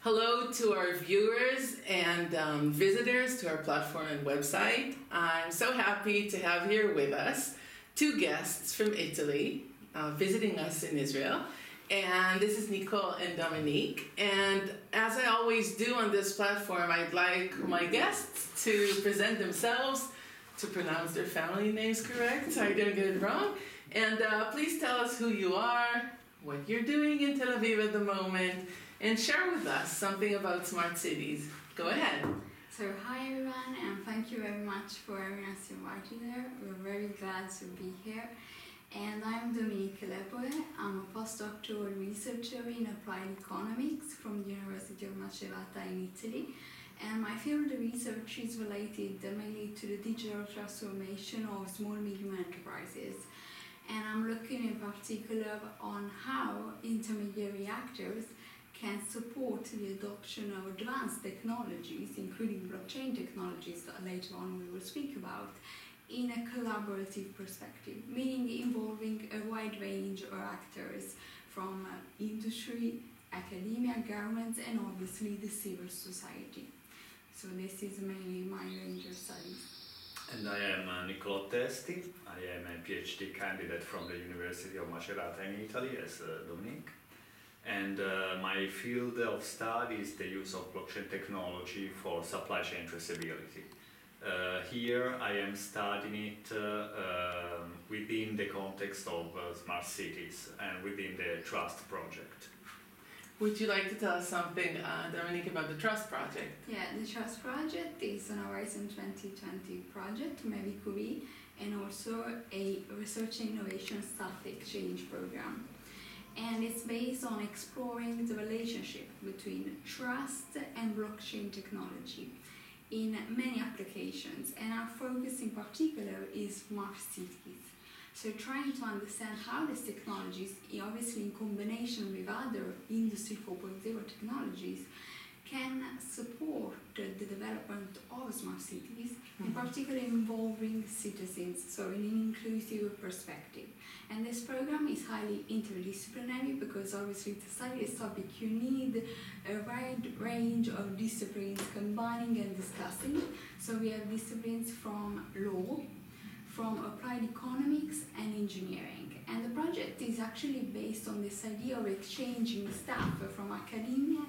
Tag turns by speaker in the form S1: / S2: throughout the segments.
S1: Hello to our viewers and visitors to our platform and website. I'm so happy to have here with us two guests from Italy visiting us in Israel. And this is Niccolò and Dominique. And as I always do on this platform, I'd like my guests to present themselves, to pronounce their family names correct, so I don't get it wrong. And please tell us who you are, what you're doing in Tel Aviv at the moment, and share with us something about smart cities. Go ahead.
S2: So hi everyone, and thank you very much for having us invited here. We're very glad to be here. And I'm Dominique Lepore. I'm a postdoctoral researcher in applied economics from the University of Macerata in Italy. And my field of research is related mainly to the digital transformation of small medium enterprises. And I'm looking in particular on how intermediary actors can support the adoption of advanced technologies, including blockchain technologies that later on we will speak about, in a collaborative perspective, meaning involving a wide range of actors from industry, academia, governments, and obviously the civil society. So this is mainly my range of studies.
S3: And I am Niccolò Testi. I am a PhD candidate from the University of Macerata in Italy, as Dominique. And my field of study is the use of blockchain technology for supply chain traceability. Here I am studying it within the context of smart cities and within the Trust project.
S1: Would you like to tell us something, Dominique, about the Trust project?
S2: Yeah, the Trust project is an Horizon 2020 project, maybe Curie, and also a research and innovation staff exchange program. And it's based on exploring the relationship between trust and blockchain technology in many applications, and our focus in particular is smart cities. So trying to understand how these technologies, obviously in combination with other Industry 4.0 technologies, can support the development of smart cities, in particular involving citizens, so in an inclusive perspective. And this program is highly interdisciplinary because obviously to study this topic you need a wide range of disciplines combining and discussing. So we have disciplines from law, from applied economics and engineering. And the project is actually based on this idea of exchanging staff from academia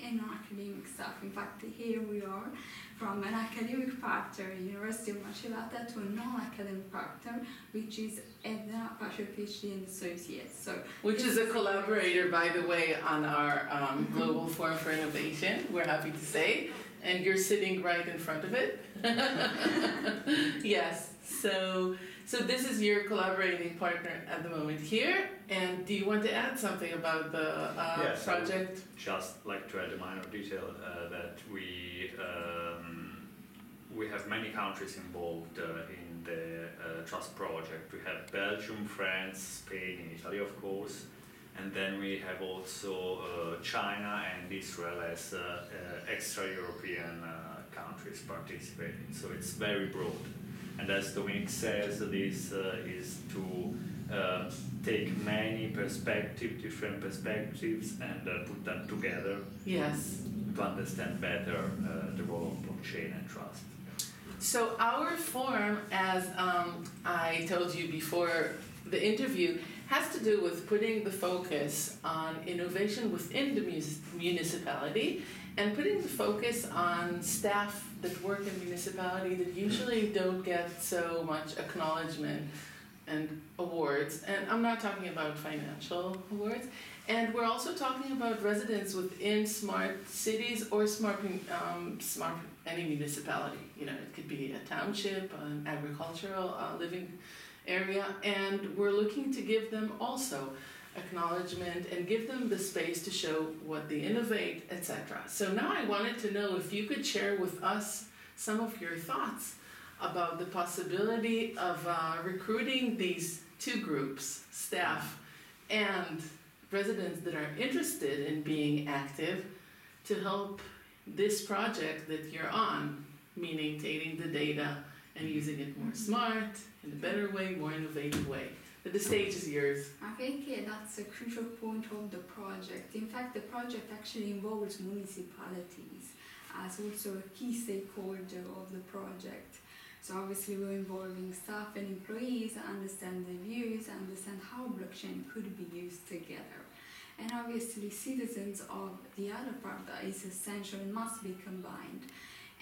S2: and non-academic staff. In fact, here we are from an academic partner, University of Macerata, to a non-academic partner, which is Eijkenaar, Pasher PhD and Associates. So,
S1: which is a collaborator, by the way, on our Global Forum for Innovation, we're happy to say, and you're sitting right in front of it. Yes, so this is your collaborating partner at the moment here, and do you want to add something about the
S3: yes,
S1: project?
S3: I would just like to add a minor detail that we have many countries involved in the Trust project. We have Belgium, France, Spain, Italy, of course, and then we have also China and Israel as extra-European countries participating. So it's very broad. And as Dominique says, this is to take many different perspectives, and put them together.
S1: Yes.
S3: To understand better the role of blockchain and trust.
S1: So our forum, as I told you before the interview, has to do with putting the focus on innovation within the municipality and putting the focus on staff that work in municipality that usually don't get so much acknowledgement and awards. And I'm not talking about financial awards. And we're also talking about residents within smart cities or smart any municipality. It could be a township, an agricultural living area, and we're looking to give them also acknowledgement and give them the space to show what they innovate, etc. So now I wanted to know if you could share with us some of your thoughts about the possibility of recruiting these two groups, staff and residents that are interested in being active, to help this project that you're on, meaning taking the data and using it more smart, in a better way, more innovative way. The stage is yours.
S2: I think that's a crucial point of the project. In fact, the project actually involves municipalities as also a key stakeholder of the project. So obviously we're involving staff and employees, understand their views, understand how blockchain could be used together. And obviously citizens of the other part that is essential and must be combined.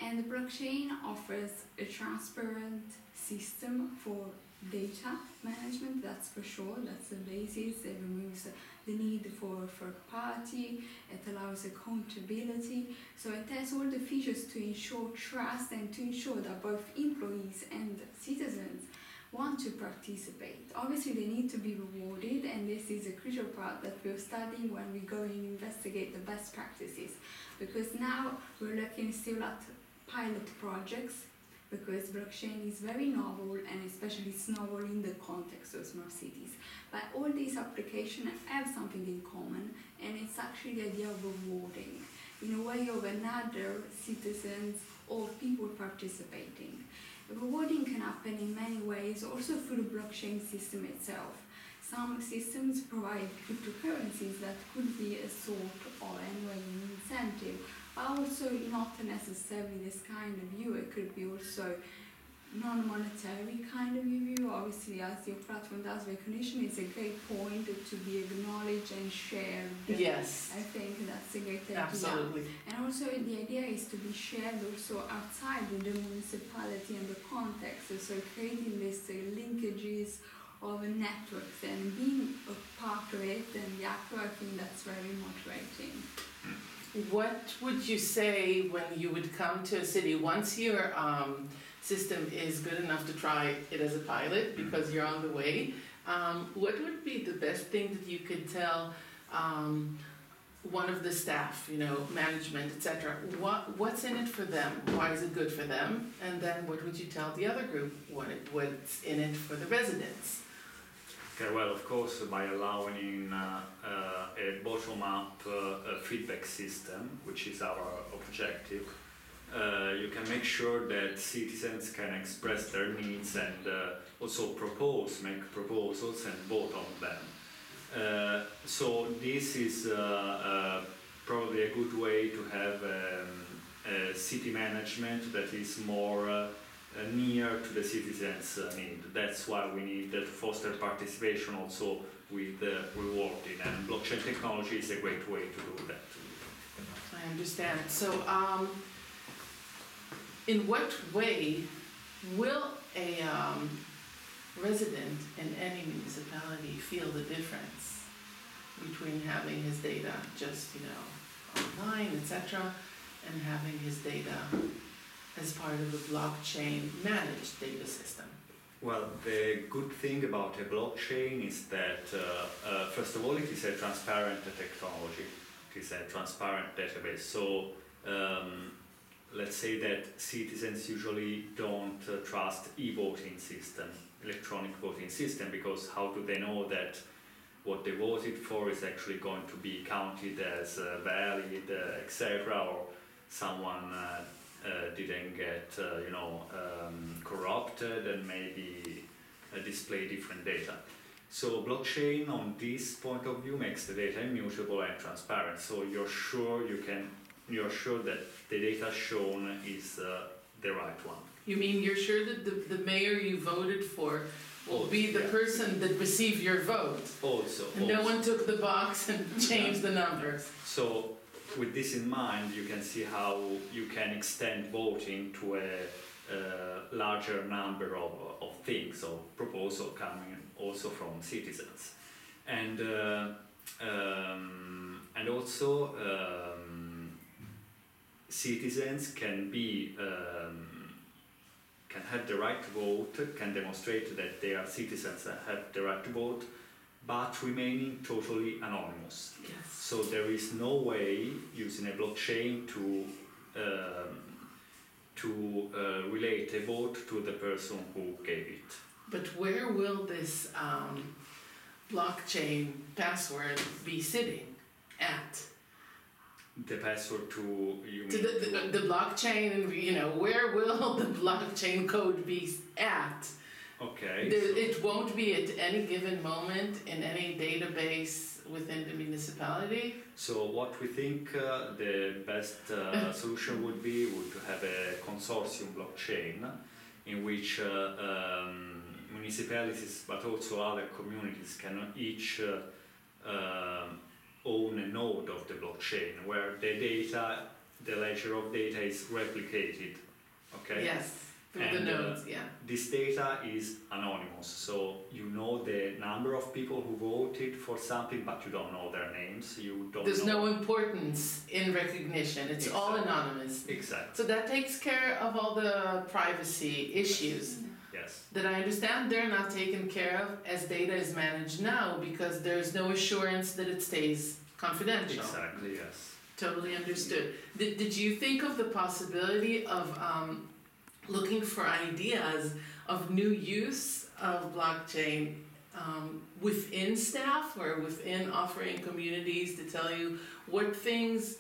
S2: And the blockchain offers a transparent system for data management, that's for sure, that's the basis. It removes the need for a third party, it allows accountability, so it has all the features to ensure trust and to ensure that both employees and citizens want to participate. Obviously they need to be rewarded, and this is a crucial part that we're studying when we go and investigate the best practices, because now we're looking still at pilot projects, because blockchain is very novel, and especially it's novel in the context of smart cities. But all these applications have something in common, and it's actually the idea of rewarding, in a way of another, citizens or people participating. Rewarding can happen in many ways, also through the blockchain system itself. Some systems provide cryptocurrencies that could be a sort of anyway an incentive, but also not necessarily this kind of view. It could be also non-monetary kind of view. Obviously, as your platform does, recognition is a great point to be acknowledged and shared.
S1: Yes.
S2: I think that's a great idea.
S1: Absolutely.
S2: And also the idea is to be shared also outside the municipality and the context. So creating these linkages of networks and being a part of it and the actor, I think that's very motivating.
S1: What would you say when you would come to a city once your system is good enough to try it as a pilot, because you're on the way? What would be the best thing that you could tell one of the staff, management, etc.? What's in it for them? Why is it good for them? And then what would you tell the other group? What's in it for the residents?
S3: Okay, well, of course, by allowing a bottom-up feedback system, which is our objective, you can make sure that citizens can express their needs and also make proposals and vote on them. So this is probably a good way to have a city management that is more near to the citizens' need. That's why we need to foster participation also with rewarding, and blockchain technology is a great way to do that.
S1: I understand. So in what way will a resident in any municipality feel the difference between having his data just, online, etc., and having his data as part of a blockchain managed data system?
S3: Well, the good thing about a blockchain is that, first of all, it is a transparent technology. It is a transparent database. So let's say that citizens usually don't trust e-voting system, electronic voting system, because how do they know that what they voted for is actually going to be counted as valid, etc., or someone didn't get corrupted and maybe display different data. So blockchain on this point of view makes the data immutable and transparent, so you're sure that the data shown is the right one.
S1: You mean you're sure that the mayor you voted for will be the person that received your vote? And no one took the box and changed the numbers.
S3: So with this in mind, you can see how you can extend voting to a larger number of things, or proposals coming also from citizens, and also citizens can have the right to vote, can demonstrate that they are citizens that have the right to vote, but remaining totally anonymous.
S1: Yes.
S3: So there is no way using a blockchain to relate a vote to the person who gave it.
S1: But where will this blockchain password be sitting at?
S3: The password to
S1: the blockchain, where will the blockchain code be at?
S3: Okay.
S1: It won't be at any given moment in any database within the municipality.
S3: So what we think the best solution would to have a consortium blockchain in which municipalities but also other communities can each own a node of the blockchain where the data, the ledger of data is replicated. Okay?
S1: Yes, through the nodes, yeah.
S3: This data is anonymous, so you know the number of people who voted for something, but you don't know their names. There's
S1: no importance in recognition. It's all anonymous.
S3: Exactly.
S1: So that takes care of all the privacy issues.
S3: Yes.
S1: That I understand they're not taken care of as data is managed now because there's no assurance that it stays confidential.
S3: Exactly, yes.
S1: Totally understood. Did you think of the possibility of looking for ideas of new use of blockchain within staff or within offering communities to tell you what things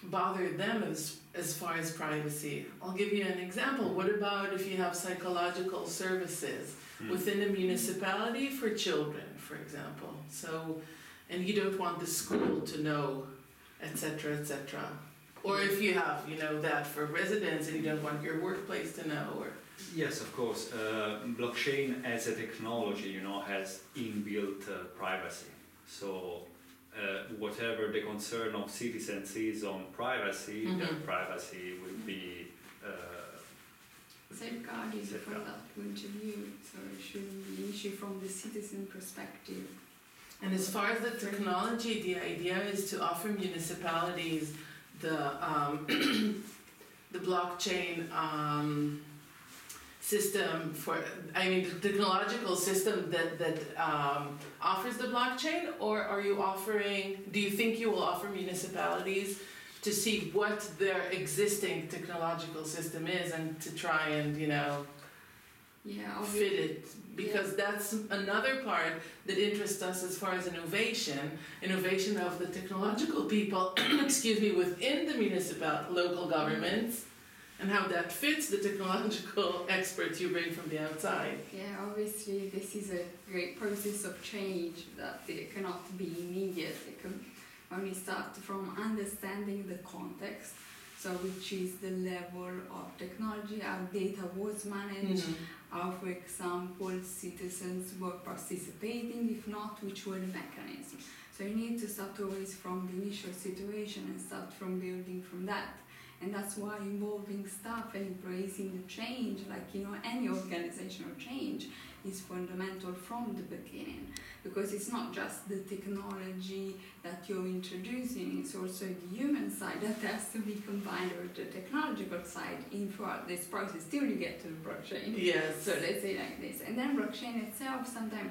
S1: bother them as far as privacy? I'll give you an example. What about if you have psychological services within a municipality for children, for example? So, and you don't want the school to know, etc., etc. Or if you have, that for residents and you don't want your workplace to know, or...
S3: Yes, of course. Blockchain as a technology, has inbuilt privacy. So whatever the concern of citizens is on privacy, their privacy will be
S2: safeguarded from that point of view. So it shouldn't be an issue from the citizen perspective.
S1: And as far as the technology, the idea is to offer municipalities the blockchain system the technological system that offers the blockchain, or do you think you will offer municipalities to see what their existing technological system is and to try and, fit it? Because that's another part that interests us as far as innovation of the technological people, within the local governments, and how that fits the technological experts you bring from the outside.
S2: Yeah, obviously this is a great process of change that it cannot be immediate. It can only start from understanding the context, so which is the level of technology, how data was managed, how, for example, citizens were participating, if not, which were the mechanisms. So you need to start always from the initial situation and start from building from that. And that's why involving staff and embracing the change, any organizational change, is fundamental from the beginning. Because it's not just the technology that you're introducing, it's also the human side that has to be combined with the technological side throughout this process till you get to the blockchain.
S1: Yes.
S2: So let's say like this. And then blockchain itself, sometimes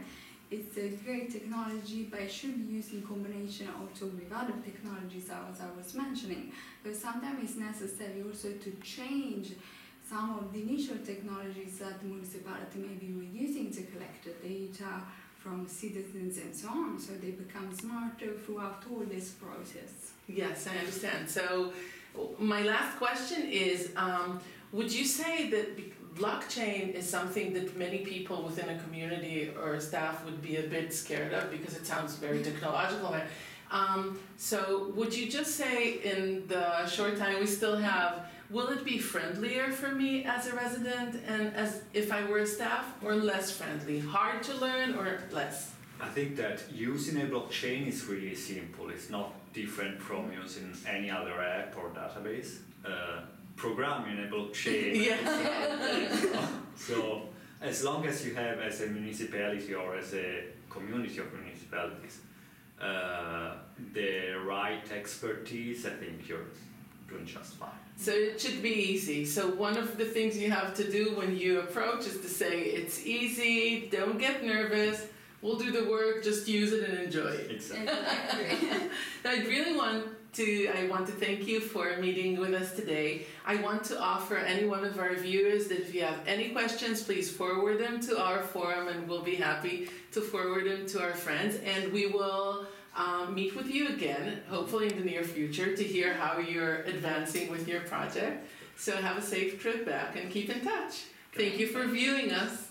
S2: it's a great technology, but it should be used in combination also with other technologies, as I was mentioning. Because sometimes it's necessary also to change some of the initial technologies that the municipality maybe were using to collect the data from citizens and so on, so they become smarter throughout all this process.
S1: Yes, I understand. So my last question is, would you say that blockchain is something that many people within a community or staff would be a bit scared of because it sounds very technological? So would you just say in the short time we still have, will it be friendlier for me as a resident and as if I were a staff, or less friendly? Hard to learn or less?
S3: I think that using a blockchain is really simple. It's not different from using any other app or database. Programming a blockchain. So as long as you have, as a municipality or as a community of municipalities, the right expertise, I think you're doing just fine.
S1: So it should be easy. So one of the things you have to do when you approach is to say, it's easy, don't get nervous, we'll do the work, just use it and enjoy it.
S3: Exactly.
S1: I want to thank you for meeting with us today. I want to offer any one of our viewers that if you have any questions, please forward them to our forum and we'll be happy to forward them to our friends. And we will meet with you again, hopefully in the near future, to hear how you're advancing with your project. So have a safe trip back and keep in touch. Thank you for viewing us.